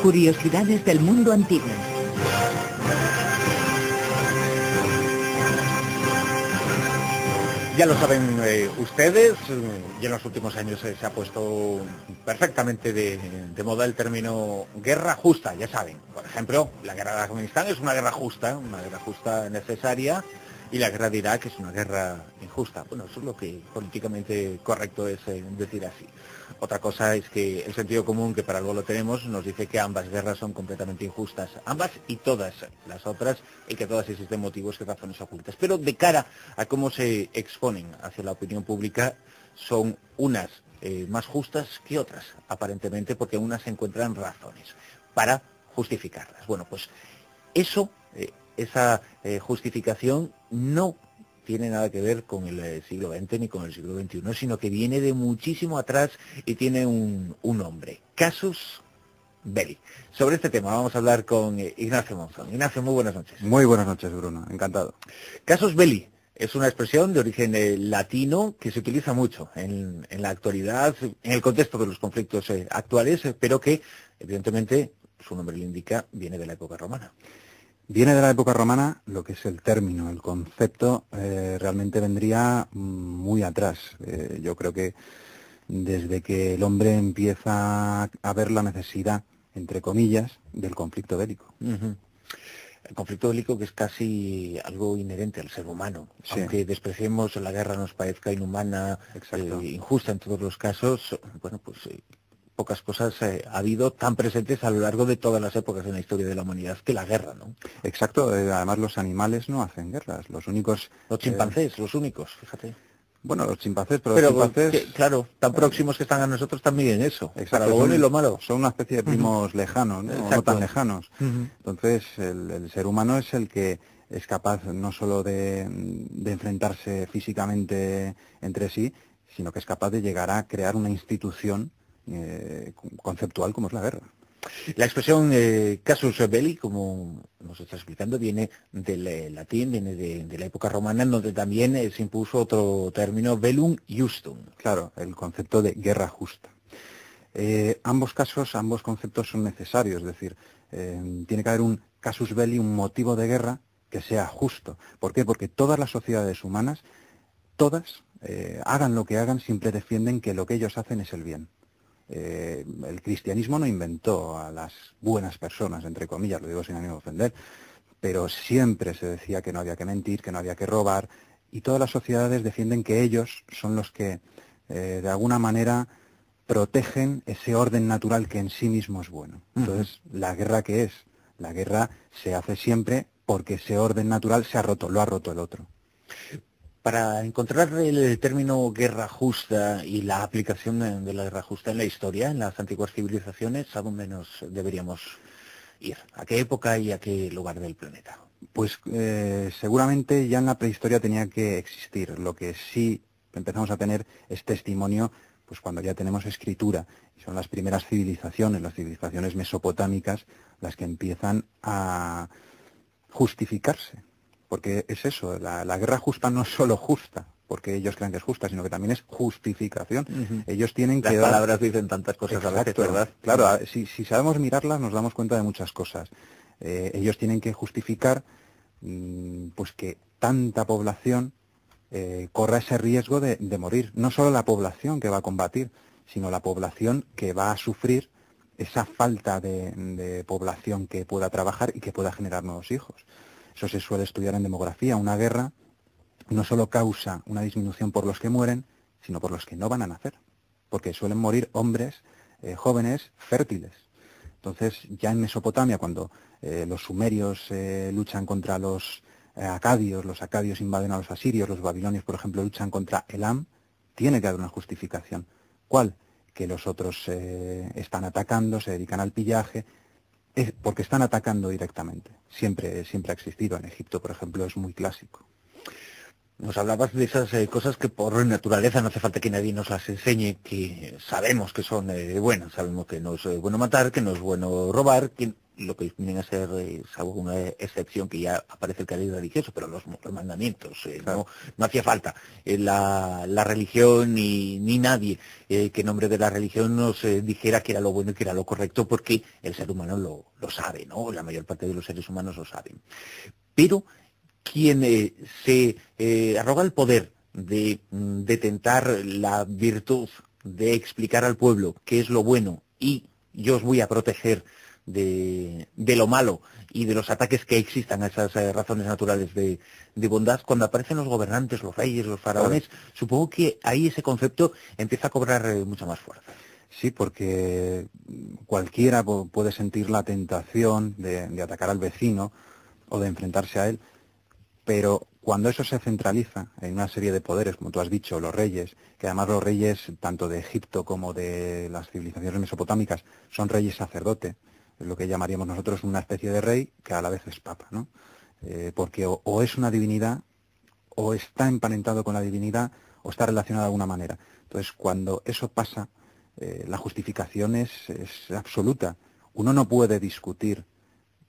Curiosidades del mundo antiguo. Ya lo saben ustedes, y en los últimos años se ha puesto perfectamente de moda el término guerra justa, ya saben. Por ejemplo, la guerra de Afganistán es una guerra justa necesaria, y la guerra de Irak es una guerra injusta. Bueno, eso es lo que políticamente correcto es decir así. Otra cosa es que el sentido común, que para algo lo tenemos, nos dice que ambas guerras son completamente injustas. Ambas y todas las otras, y que todas existen motivos y razones ocultas. Pero de cara a cómo se exponen hacia la opinión pública, son unas más justas que otras, aparentemente, porque unas se encuentran razones para justificarlas. Bueno, pues esa justificación no tiene nada que ver con el siglo XX ni con el siglo XXI, sino que viene de muchísimo atrás y tiene un nombre: Casus Belli. Sobre este tema vamos a hablar con Ignacio Monzón. Ignacio, muy buenas noches. Muy buenas noches, Bruno, encantado. Casus Belli es una expresión de origen latino que se utiliza mucho en la actualidad, en el contexto de los conflictos actuales, pero que, evidentemente, su nombre lo indica, viene de la época romana. Viene de la época romana. Lo que es el término, el concepto, realmente vendría muy atrás. Yo creo que desde que el hombre empieza a ver la necesidad, entre comillas, del conflicto bélico. Uh-huh. El conflicto bélico, que es casi algo inherente al ser humano. Sí. Aunque despreciemos la guerra, nos parezca inhumana, injusta en todos los casos, bueno, pues pocas cosas ha habido tan presentes a lo largo de todas las épocas en la historia de la humanidad que la guerra, ¿no? Exacto. Además, los animales no hacen guerras. Los únicos... Los chimpancés, los únicos, fíjate. Bueno, los chimpancés, pero los chimpancés... Que, claro, tan próximos que están a nosotros también eso. Exacto, para lo bueno y lo malo. Son una especie de primos lejanos, ¿no? No tan lejanos. Entonces, el ser humano es el que es capaz no solo de enfrentarse físicamente entre sí, sino que es capaz de llegar a crear una institución conceptual como es la guerra. La expresión casus belli, como nos está explicando, viene del latín, viene de la época romana, en donde también se impuso otro término, bellum justum. Claro, el concepto de guerra justa. Ambos conceptos son necesarios, es decir, tiene que haber un casus belli, un motivo de guerra que sea justo. ¿Por qué? Porque todas las sociedades humanas, todas, hagan lo que hagan, siempre defienden que lo que ellos hacen es el bien. El cristianismo no inventó a las buenas personas, entre comillas, lo digo sin ánimo de ofender, pero siempre se decía que no había que mentir, que no había que robar, y todas las sociedades defienden que ellos son los que, de alguna manera, protegen ese orden natural que en sí mismo es bueno. Entonces, ¿la guerra qué es? La guerra se hace siempre porque ese orden natural se ha roto, lo ha roto el otro. Para encontrar el término guerra justa y la aplicación de la guerra justa en la historia, en las antiguas civilizaciones, ¿a dónde nos deberíamos ir? ¿A qué época y a qué lugar del planeta? Pues seguramente ya en la prehistoria tenía que existir. Lo que sí empezamos a tener es testimonio, pues cuando ya tenemos escritura. Y son las primeras civilizaciones, las civilizaciones mesopotámicas, las que empiezan a justificarse. Porque es eso, la guerra justa no es solo justa, porque ellos creen que es justa, sino que también es justificación. Ellos tienen que... Las palabras dicen tantas cosas a veces, ¿verdad? Claro, si sabemos mirarlas nos damos cuenta de muchas cosas. Ellos tienen que justificar pues que tanta población corra ese riesgo de morir. No solo la población que va a combatir, sino la población que va a sufrir esa falta de población que pueda trabajar y que pueda generar nuevos hijos. Eso se suele estudiar en demografía. Una guerra no solo causa una disminución por los que mueren, sino por los que no van a nacer, porque suelen morir hombres jóvenes fértiles. Entonces, ya en Mesopotamia, cuando los sumerios luchan contra los acadios invaden a los asirios, los babilonios, por ejemplo, luchan contra Elam, tiene que haber una justificación. ¿Cuál? Que los otros están atacando, se dedican al pillaje, porque están atacando directamente. Siempre ha existido. En Egipto, por ejemplo, es muy clásico. Nos hablabas de esas cosas que por naturaleza no hace falta que nadie nos las enseñe, que sabemos que son buenas. Sabemos que no es bueno matar, que no es bueno robar, que lo que vienen a ser, salvo una excepción que ya aparece el cariz religioso, pero los mandamientos, claro. no hacía falta la religión ni nadie que en nombre de la religión nos dijera que era lo bueno y que era lo correcto, porque el ser humano lo sabe, ¿no? La mayor parte de los seres humanos lo saben. Pero quien se arroga el poder de tentar la virtud de explicar al pueblo qué es lo bueno y yo os voy a proteger de lo malo y de los ataques que existan a esas razones naturales de bondad, cuando aparecen los gobernantes, los reyes, los faraones, supongo que ahí ese concepto empieza a cobrar mucha más fuerza. Sí, porque cualquiera puede sentir la tentación de atacar al vecino o de enfrentarse a él, pero cuando eso se centraliza en una serie de poderes, como tú has dicho, los reyes, que además los reyes tanto de Egipto como de las civilizaciones mesopotámicas son reyes sacerdote, es lo que llamaríamos nosotros una especie de rey que a la vez es papa, ¿no? Porque o es una divinidad, o está emparentado con la divinidad, o está relacionado de alguna manera. Entonces, cuando eso pasa, la justificación es absoluta. Uno no puede discutir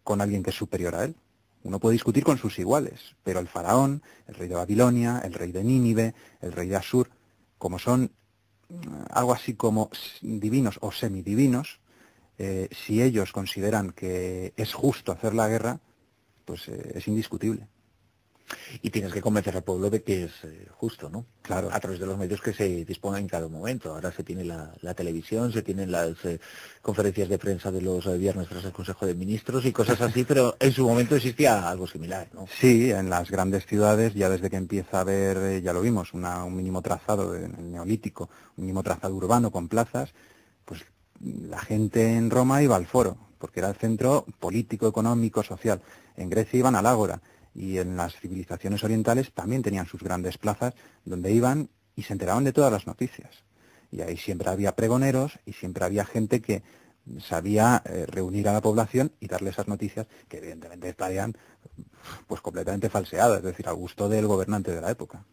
con alguien que es superior a él. Uno puede discutir con sus iguales, pero el faraón, el rey de Babilonia, el rey de Nínive, el rey de Asur, como son algo así como divinos o semidivinos, si ellos consideran que es justo hacer la guerra, pues es indiscutible. Y tienes que convencer al pueblo de que es justo, ¿no? Claro. A través de los medios que se dispongan en cada momento. Ahora se tiene la televisión, se tienen las conferencias de prensa de los viernes tras el Consejo de Ministros y cosas así, pero en su momento existía algo similar, ¿no? Sí, en las grandes ciudades, ya desde que empieza a haber, ya lo vimos, un mínimo trazado en el Neolítico, un mínimo trazado urbano con plazas, pues la gente en Roma iba al foro, porque era el centro político, económico, social. En Grecia iban al ágora. Y en las civilizaciones orientales también tenían sus grandes plazas donde iban y se enteraban de todas las noticias. Y ahí siempre había pregoneros y siempre había gente que sabía reunir a la población y darle esas noticias que evidentemente estarían pues completamente falseadas, es decir, al gusto del gobernante de la época.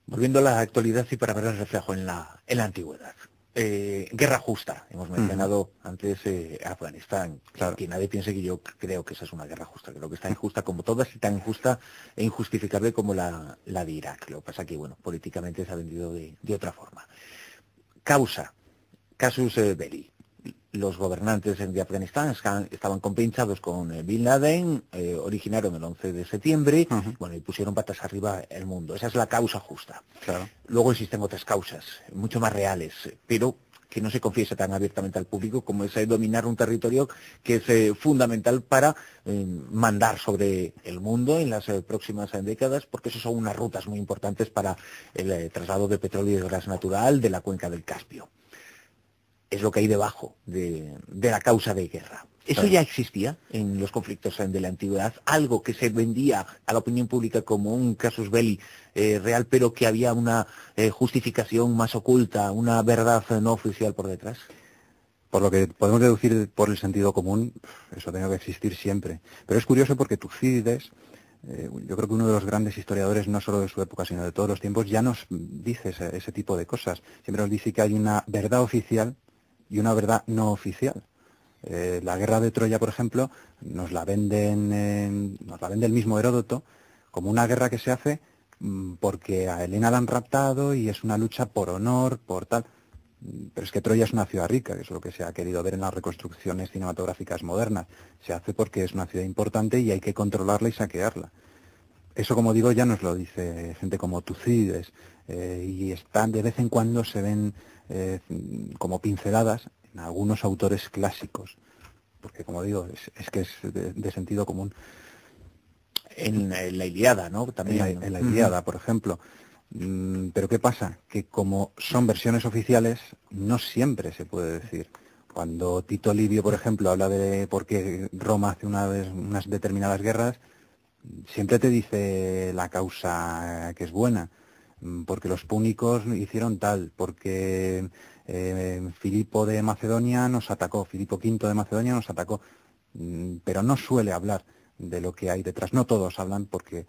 Volviendo a la actualidad y para ver el reflejo en la antigüedad. Guerra justa, hemos mencionado antes Afganistán, claro. Que nadie piense que yo creo que esa es una guerra justa, creo que está injusta como todas y tan injusta e injustificable como la de Irak. Lo que pasa que, bueno, políticamente se ha vendido de otra forma. Causa, casus belli. Los gobernantes de Afganistán estaban compinchados con Bin Laden, originaron el 11 de septiembre, bueno, y pusieron patas arriba el mundo. Esa es la causa justa. Claro. Luego existen otras causas, mucho más reales, pero que no se confiesa tan abiertamente al público, como es dominar un territorio que es fundamental para mandar sobre el mundo en las próximas décadas, porque eso son unas rutas muy importantes para el traslado de petróleo y de gas natural de la cuenca del Caspio. Es lo que hay debajo de la causa de guerra. ¿Eso ya existía en los conflictos de la antigüedad? Algo que se vendía a la opinión pública como un casus belli real, pero que había una justificación más oculta, una verdad no oficial por detrás. Por lo que podemos deducir por el sentido común, eso tenía que existir siempre. Pero es curioso porque Tucídides, yo creo que uno de los grandes historiadores, no solo de su época, sino de todos los tiempos, ya nos dice ese tipo de cosas. Siempre nos dice que hay una verdad oficial y una verdad no oficial. La guerra de Troya, por ejemplo, nos la vende el mismo Heródoto como una guerra que se hace porque a Helena la han raptado y es una lucha por honor, por tal. Pero es que Troya es una ciudad rica, que es lo que se ha querido ver en las reconstrucciones cinematográficas modernas. Se hace porque es una ciudad importante y hay que controlarla y saquearla. Eso, como digo, ya nos lo dice gente como Tucídides, y de vez en cuando se ven como pinceladas en algunos autores clásicos, porque, como digo, es que es de sentido común. En la Ilíada, ¿no? También En la Ilíada, por ejemplo. Pero ¿qué pasa? Que como son versiones oficiales, no siempre se puede decir. Cuando Tito Livio, por ejemplo, habla de por qué Roma hace unas determinadas guerras, siempre te dice la causa que es buena, porque los púnicos hicieron tal, porque Filipo de Macedonia nos atacó, Filipo V de Macedonia nos atacó, pero no suele hablar de lo que hay detrás. No todos hablan porque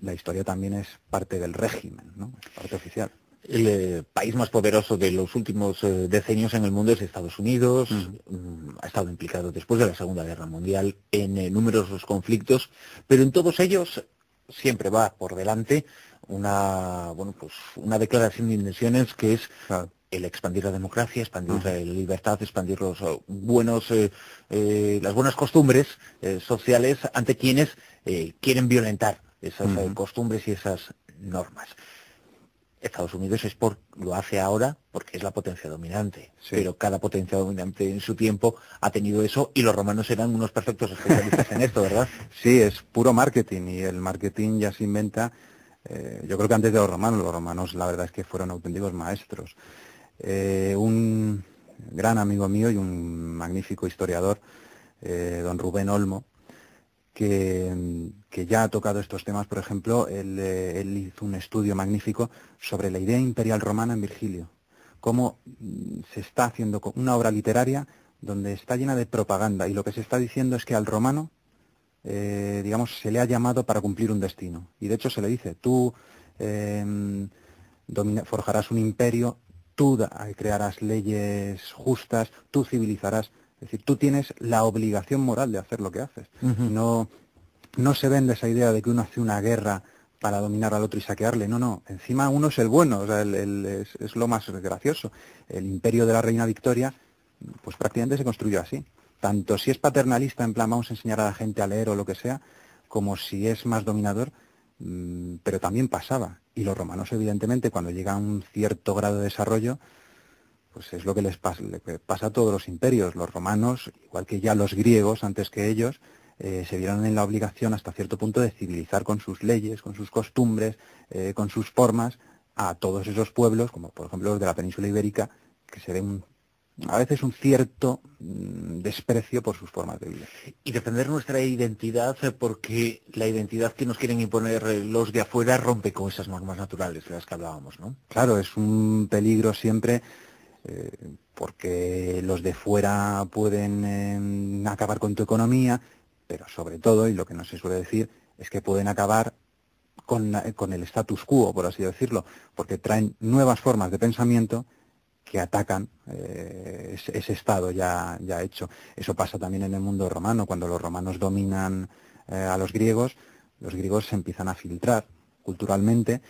la historia también es parte del régimen, ¿no? Es parte oficial. El país más poderoso de los últimos decenios en el mundo es Estados Unidos. Ha estado implicado después de la Segunda Guerra Mundial en numerosos conflictos, pero en todos ellos siempre va por delante una declaración de intenciones que es el expandir la democracia, expandir la libertad, expandir los las buenas costumbres sociales ante quienes quieren violentar esas costumbres y esas normas. Estados Unidos lo hace ahora porque es la potencia dominante, pero cada potencia dominante en su tiempo ha tenido eso y los romanos eran unos perfectos especialistas en esto, ¿verdad? Sí, es puro marketing y el marketing ya se inventa, yo creo que antes de los romanos la verdad es que fueron auténticos maestros. Un gran amigo mío y un magnífico historiador, don Rubén Olmo, que ya ha tocado estos temas, por ejemplo, él hizo un estudio magnífico sobre la idea imperial romana en Virgilio, cómo se está haciendo una obra literaria donde está llena de propaganda y lo que se está diciendo es que al romano, se le ha llamado para cumplir un destino. Y de hecho se le dice, tú forjarás un imperio, tú crearás leyes justas, tú civilizarás. Es decir, tú tienes la obligación moral de hacer lo que haces. No se vende esa idea de que uno hace una guerra para dominar al otro y saquearle. No. Encima uno es el bueno, o sea, es lo más gracioso. El imperio de la reina Victoria, pues prácticamente se construyó así. Tanto si es paternalista, en plan vamos a enseñar a la gente a leer o lo que sea, como si es más dominador, pero también pasaba. Y los romanos, evidentemente, cuando llega a un cierto grado de desarrollo, pues es lo que le pasa a todos los imperios. Los romanos, igual que ya los griegos antes que ellos, se vieron en la obligación hasta cierto punto de civilizar con sus leyes, con sus costumbres, con sus formas, a todos esos pueblos, como por ejemplo los de la península ibérica, que se ve a veces un cierto desprecio por sus formas de vida. Y defender nuestra identidad, porque la identidad que nos quieren imponer los de afuera rompe con esas normas naturales de las que hablábamos, ¿no? Claro, es un peligro siempre, porque los de fuera pueden acabar con tu economía, pero sobre todo, y lo que no se suele decir, es que pueden acabar con el status quo, por así decirlo, porque traen nuevas formas de pensamiento que atacan ese estado ya hecho. Eso pasa también en el mundo romano. Cuando los romanos dominan a los griegos se empiezan a filtrar culturalmente,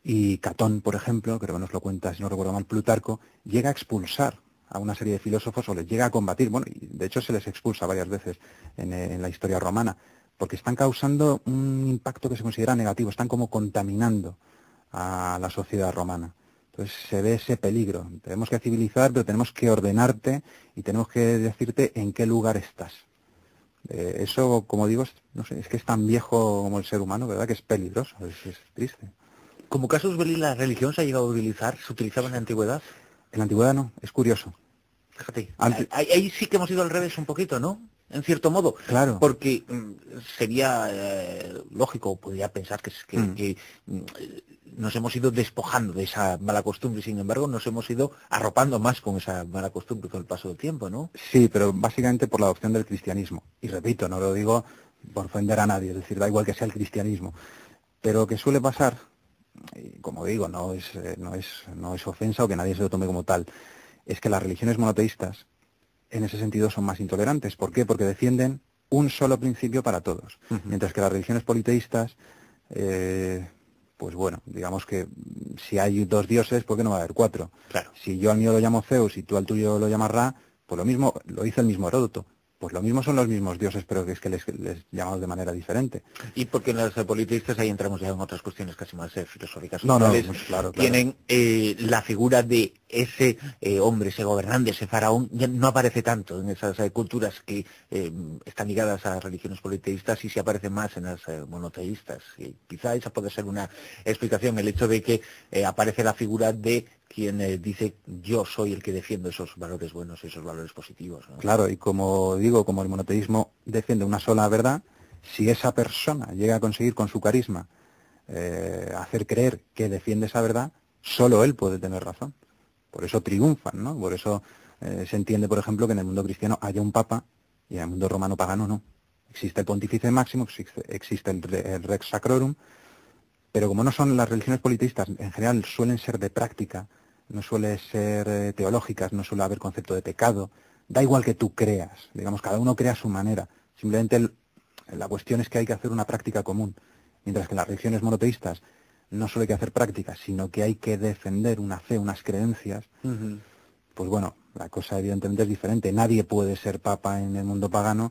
y Catón, por ejemplo, creo que nos lo cuenta, si no recuerdo mal, Plutarco, llega a expulsar a una serie de filósofos o les llega a combatir. Bueno, y de hecho se les expulsa varias veces en la historia romana, porque están causando un impacto que se considera negativo, están como contaminando a la sociedad romana. Entonces se ve ese peligro. Tenemos que civilizar, pero tenemos que ordenarte y tenemos que decirte en qué lugar estás. Eso, como digo, no sé, es que es tan viejo como el ser humano, ¿verdad? Que es peligroso, es triste. Como casus belli, la religión se ha llegado a utilizar, ¿se utilizaba en la antigüedad? En la antigüedad no, es curioso. Fíjate, ahí sí que hemos ido al revés un poquito, ¿no? En cierto modo. Claro. Porque sería lógico, podría pensar que nos hemos ido despojando de esa mala costumbre y sin embargo nos hemos ido arropando más con esa mala costumbre con el paso del tiempo, ¿no? Sí, pero básicamente por la adopción del cristianismo. Y repito, no lo digo por ofender a nadie, es decir, da igual que sea el cristianismo. Pero que suele pasar, y como digo, no es ofensa o que nadie se lo tome como tal, es que las religiones monoteístas en ese sentido son más intolerantes. ¿Por qué? Porque defienden un solo principio para todos. Mientras que las religiones politeístas, pues bueno, digamos que si hay 2 dioses, ¿por qué no va a haber 4? Claro. Si yo al mío lo llamo Zeus y tú al tuyo lo llamas Ra, pues lo mismo, lo dice el mismo Heródoto. Pues lo mismo son los mismos dioses, pero que es que les llamamos de manera diferente. Y porque en las politeístas ahí entramos ya en otras cuestiones casi más filosóficas. No, pues claro. Tienen la figura de ese hombre, ese gobernante, ese faraón, ya no aparece tanto en esas culturas que están ligadas a religiones politeístas y se aparece más en las monoteístas. Y quizá esa puede ser una explicación, el hecho de que aparece la figura de quien dice yo soy el que defiendo esos valores buenos, esos valores positivos, ¿no? Claro, y como digo, como el monoteísmo defiende una sola verdad, si esa persona llega a conseguir con su carisma hacer creer que defiende esa verdad, solo él puede tener razón. Por eso triunfan, ¿no? Por eso se entiende, por ejemplo, que en el mundo cristiano haya un papa y en el mundo romano pagano no. Existe el pontífice máximo, existe el rex sacrorum, Pero como no son las religiones politeístas, en general suelen ser de práctica, no suelen ser teológicas, no suele haber concepto de pecado, da igual que tú creas, digamos, cada uno crea a su manera. Simplemente la cuestión es que hay que hacer una práctica común, mientras que en las religiones monoteístas no solo hay que hacer prácticas, sino que hay que defender una fe, unas creencias. Pues bueno, la cosa evidentemente es diferente. Nadie puede ser papa en el mundo pagano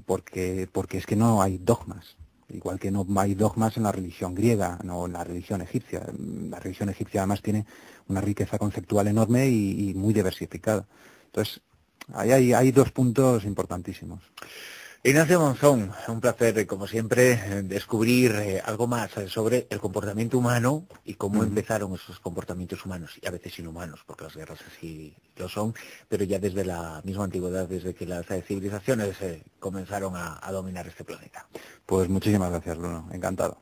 porque es que no hay dogmas. Igual que no hay dogmas en la religión griega, no en la religión egipcia. La religión egipcia además tiene una riqueza conceptual enorme y muy diversificada. Entonces, ahí hay dos puntos importantísimos. Ignacio Monzón, un placer, como siempre, descubrir algo más sobre el comportamiento humano y cómo empezaron esos comportamientos humanos, y a veces inhumanos, porque las guerras así lo son, pero ya desde la misma antigüedad, desde que las civilizaciones comenzaron a dominar este planeta. Pues muchísimas gracias, Bruno. Encantado.